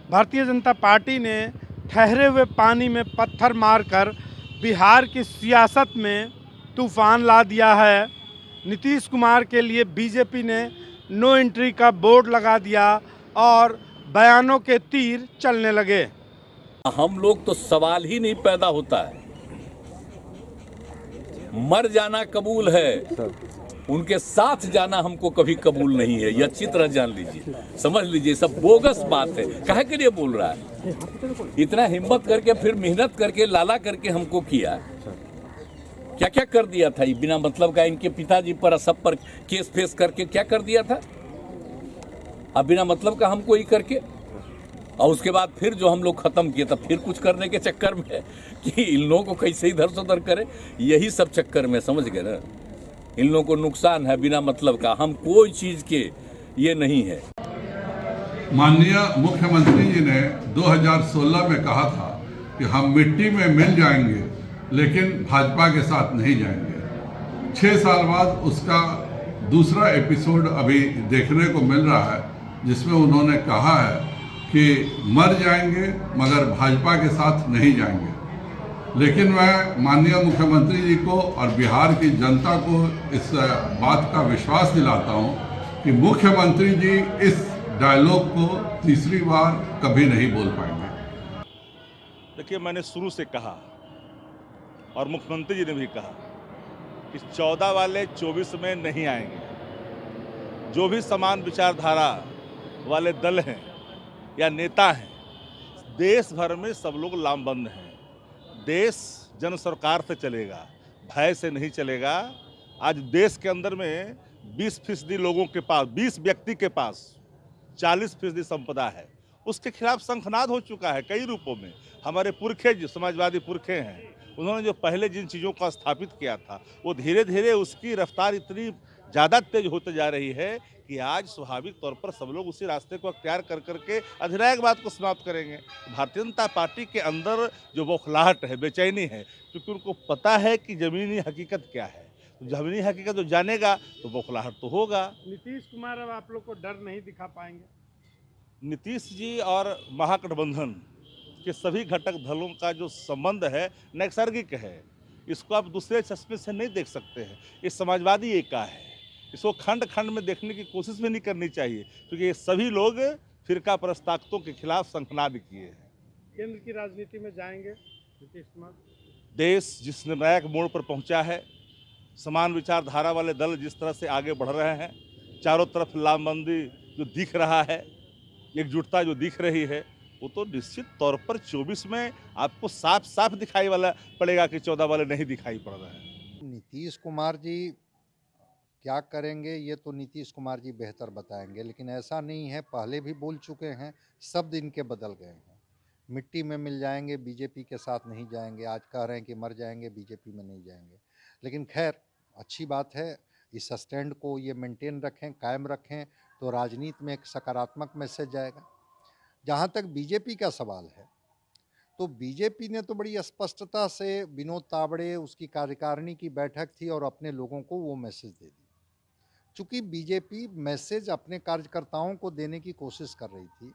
Bharatiya Janata party ने ठहरे हुए पानी में पत्थर मारकर बिहार की सियासत में तूफान ला दिया है। नीतीश कुमार के लिए बीजेपी ने नो एंट्री का बोर्ड लगा दिया और बयानों के तीर चलने लगे। हम लोग तो सवाल ही नहीं पैदा होता है, मर जाना कबूल है, उनके साथ जाना हमको कभी कबूल नहीं है। ये अच्छी तरह जान लीजिए, समझ लीजिए, सब बोगस बात है। काहे के लिए बोल रहा है? इतना हिम्मत करके फिर मेहनत करके लाला करके हमको किया, क्या क्या कर दिया था? बिना मतलब का इनके पिताजी पर सब पर केस फेस करके क्या कर दिया था? अब बिना मतलब का हमको ही करके, और उसके बाद फिर जो हम लोग खत्म किए, तब फिर कुछ करने के चक्कर में कि इन लोगों को कैसे इधर से उधर करे, यही सब चक्कर में, समझ गए ना? इन लोगों को नुकसान है बिना मतलब का, हम कोई चीज के ये नहीं है। माननीय मुख्यमंत्री जी ने 2016 में कहा था कि हम मिट्टी में मिल जाएंगे लेकिन भाजपा के साथ नहीं जाएंगे। 6 साल बाद उसका दूसरा एपिसोड अभी देखने को मिल रहा है, जिसमें उन्होंने कहा है कि मर जाएंगे मगर भाजपा के साथ नहीं जाएंगे। लेकिन मैं माननीय मुख्यमंत्री जी को और बिहार की जनता को इस बात का विश्वास दिलाता हूं कि मुख्यमंत्री जी इस डायलॉग को तीसरी बार कभी नहीं बोल पाएंगे। देखिए, मैंने शुरू से कहा और मुख्यमंत्री जी ने भी कहा कि 14 वाले 24 में नहीं आएंगे। जो भी समान विचारधारा वाले दल हैं या नेता हैं, देश भर में सब लोग लामबंद हैं। देश जन सरकार से चलेगा, भय से नहीं चलेगा। आज देश के अंदर में 20% लोगों के पास, 20 व्यक्ति के पास 40% संपदा है। उसके खिलाफ शंखनाद हो चुका है कई रूपों में। हमारे पुरखे जो समाजवादी पुरखे हैं, उन्होंने जो पहले जिन चीज़ों को स्थापित किया था, वो धीरे धीरे उसकी रफ्तार इतनी ज़्यादा तेज होते जा रही है कि आज स्वाभाविक तौर पर सब लोग उसी रास्ते को अख्तियार कर करके अधिनायक बात को समाप्त करेंगे। भारतीय जनता पार्टी के अंदर जो बौखलाहट है, बेचैनी है, क्योंकि उनको पता है कि ज़मीनी हकीकत क्या है। तो ज़मीनी हकीकत जो जानेगा तो बौखलाहट तो होगा। नीतीश कुमार अब आप लोग को डर नहीं दिखा पाएंगे? नीतीश जी और महागठबंधन के सभी घटक दलों का जो संबंध है नैसर्गिक है। इसको आप दूसरे चश्मे से नहीं देख सकते हैं। ये समाजवादी एका है, इसको खंड खंड में देखने की कोशिश भी नहीं करनी चाहिए, क्योंकि ये सभी लोग फिरका परस्त ताकतों के खिलाफ शंखनाद किए हैं। केंद्र की राजनीति में जाएंगे नीतीश कुमार? देश जिस निर्णायक मोड़ पर पहुंचा है, समान विचारधारा वाले दल जिस तरह से आगे बढ़ रहे हैं, चारों तरफ लामबंदी जो दिख रहा है, एकजुटता जो दिख रही है, वो तो निश्चित तौर पर 24 में आपको साफ साफ दिखाई वाला पड़ेगा कि 14 वाले नहीं दिखाई पड़ रहे हैं। नीतीश कुमार जी क्या करेंगे ये तो नीतीश कुमार जी बेहतर बताएंगे, लेकिन ऐसा नहीं है, पहले भी बोल चुके हैं, शब्द इनके बदल गए हैं। मिट्टी में मिल जाएंगे, बीजेपी के साथ नहीं जाएंगे। आज कह रहे हैं कि मर जाएंगे, बीजेपी में नहीं जाएंगे। लेकिन खैर, अच्छी बात है, इस स्टैंड को ये मेंटेन रखें, कायम रखें, तो राजनीति में एक सकारात्मक मैसेज जाएगा। जहाँ तक बीजेपी का सवाल है, तो बीजेपी ने तो बड़ी स्पष्टता से विनोद तावड़े, उसकी कार्यकारिणी की बैठक थी और अपने लोगों को वो मैसेज दे दी। चूँकि बीजेपी मैसेज अपने कार्यकर्ताओं को देने की कोशिश कर रही थी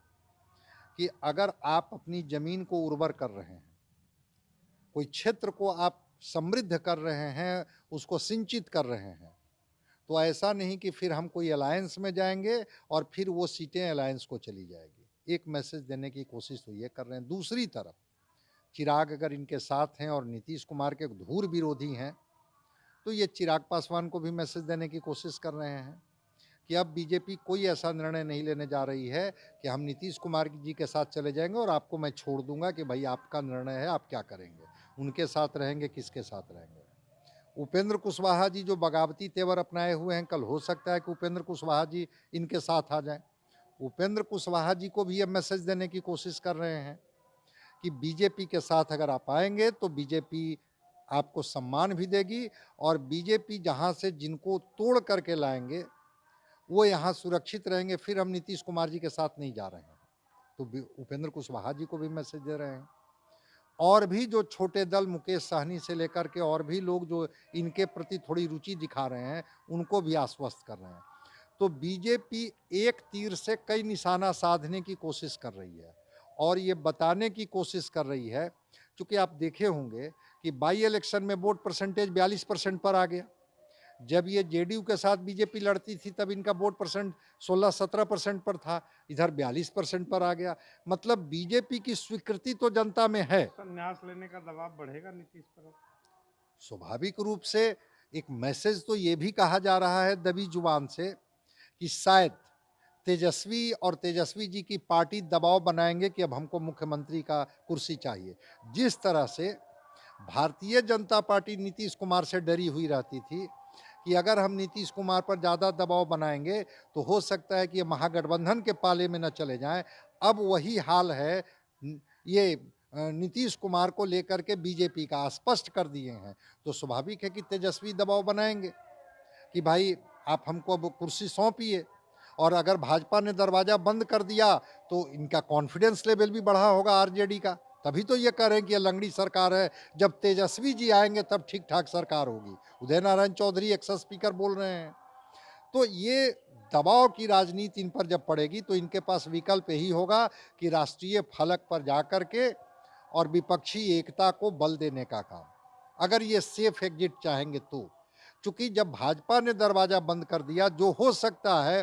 कि अगर आप अपनी ज़मीन को उर्वर कर रहे हैं, कोई क्षेत्र को आप समृद्ध कर रहे हैं, उसको सिंचित कर रहे हैं, तो ऐसा नहीं कि फिर हम कोई अलायंस में जाएंगे और फिर वो सीटें अलायंस को चली जाएगी। एक मैसेज देने की कोशिश तो ये कर रहे हैं। दूसरी तरफ चिराग अगर इनके साथ हैं और नीतीश कुमार के धूर विरोधी हैं, तो ये चिराग पासवान को भी मैसेज देने की कोशिश कर रहे हैं कि अब बीजेपी कोई ऐसा निर्णय नहीं लेने जा रही है कि हम नीतीश कुमार जी के साथ चले जाएंगे और आपको मैं छोड़ दूंगा कि भाई आपका निर्णय है, आप क्या करेंगे, उनके साथ रहेंगे, किसके साथ रहेंगे। उपेंद्र कुशवाहा जी जो बगावती तेवर अपनाए हुए हैं, कल हो सकता है कि उपेंद्र कुशवाहा जी इनके साथ आ जाएं। उपेंद्र कुशवाहा जी को भी ये मैसेज देने की कोशिश कर रहे हैं कि बीजेपी के साथ अगर आप आएंगे तो बीजेपी आपको सम्मान भी देगी, और बीजेपी जहां से जिनको तोड़ करके लाएंगे वो यहाँ सुरक्षित रहेंगे। फिर हम नीतीश कुमार जी के साथ नहीं जा रहे हैं। तो उपेंद्र कुशवाहा जी को भी मैसेज दे रहे हैं। और भी जो छोटे दल, मुकेश सहनी से लेकर के और भी लोग जो इनके प्रति थोड़ी रुचि दिखा रहे हैं, उनको भी आश्वस्त कर रहे हैं। तो बीजेपी एक तीर से कई निशाना साधने की कोशिश कर रही है, और ये बताने की कोशिश कर रही है, क्योंकि आप देखे होंगे कि बाई इलेक्शन में वोट परसेंटेज 42% पर आ गया। जब ये जेडीयू के साथ बीजेपी लड़ती थी तब इनका वोट परसेंट 16-17% पर था, इधर 42% पर आ गया। मतलब बीजेपी की स्वीकृति तो जनता में है। संन्यास लेने का दबाव बढ़ेगा नीतीश पर। स्वाभाविक रूप से एक मैसेज तो ये भी कहा जा रहा है दबी जुबान से कि शायद तेजस्वी और तेजस्वी जी की पार्टी दबाव बनाएंगे कि अब हमको मुख्यमंत्री का कुर्सी चाहिए। जिस तरह से भारतीय जनता पार्टी नीतीश कुमार से डरी हुई रहती थी कि अगर हम नीतीश कुमार पर ज़्यादा दबाव बनाएंगे तो हो सकता है कि ये महागठबंधन के पाले में न चले जाएं, अब वही हाल है। ये नीतीश कुमार को लेकर के बीजेपी का स्पष्ट कर दिए हैं, तो स्वाभाविक है कि तेजस्वी दबाव बनाएंगे कि भाई आप हमको अब कुर्सी सौंपिए। और अगर भाजपा ने दरवाज़ा बंद कर दिया तो इनका कॉन्फिडेंस लेवल भी बढ़ा होगा आरजेडी का, तभी तो ये कह रहे हैं कि ये लंगड़ी सरकार है, जब तेजस्वी जी आएंगे तब ठीक ठाक सरकार होगी। उदय नारायण चौधरी एक्स स्पीकर बोल रहे हैं। तो ये दबाव की राजनीति इन पर जब पड़ेगी तो इनके पास विकल्प यही होगा कि राष्ट्रीय फलक पर जा कर के और विपक्षी एकता को बल देने का काम, अगर ये सेफ एग्जिट चाहेंगे तो। चूंकि जब भाजपा ने दरवाज़ा बंद कर दिया, जो हो सकता है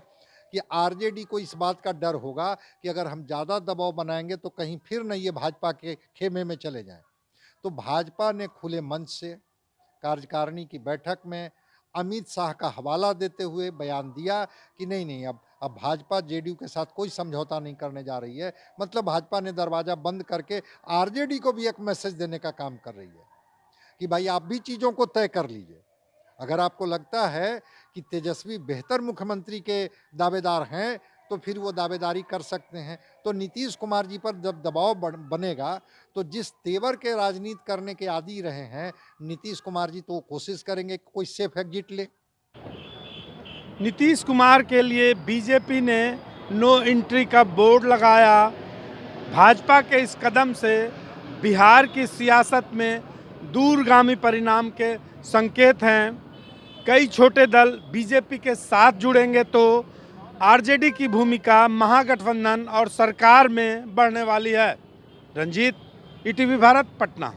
कि आरजेडी को इस बात का डर होगा कि अगर हम ज़्यादा दबाव बनाएंगे तो कहीं फिर नहीं ये भाजपा के खेमे में चले जाएं। तो भाजपा ने खुले मंच से कार्यकारिणी की बैठक में अमित शाह का हवाला देते हुए बयान दिया कि नहीं, अब भाजपा जेडीयू के साथ कोई समझौता नहीं करने जा रही है। मतलब भाजपा ने दरवाज़ा बंद करके आरजेडी को भी एक मैसेज देने का काम कर रही है कि भाई आप भी चीज़ों को तय कर लीजिए। अगर आपको लगता है कि तेजस्वी बेहतर मुख्यमंत्री के दावेदार हैं तो फिर वो दावेदारी कर सकते हैं। तो नीतीश कुमार जी पर जब दबाव बनेगा तो जिस तेवर के राजनीति करने के आदी रहे हैं नीतीश कुमार जी, तो कोशिश करेंगे कि कोई सेफ एग्जिट ले। नीतीश कुमार के लिए बीजेपी ने नो एंट्री का बोर्ड लगाया। भाजपा के इस कदम से बिहार की सियासत में दूरगामी परिणाम के संकेत हैं। कई छोटे दल बीजेपी के साथ जुड़ेंगे तो आरजेडी की भूमिका महागठबंधन और सरकार में बढ़ने वाली है। रंजीत, ईटीवी भारत, पटना।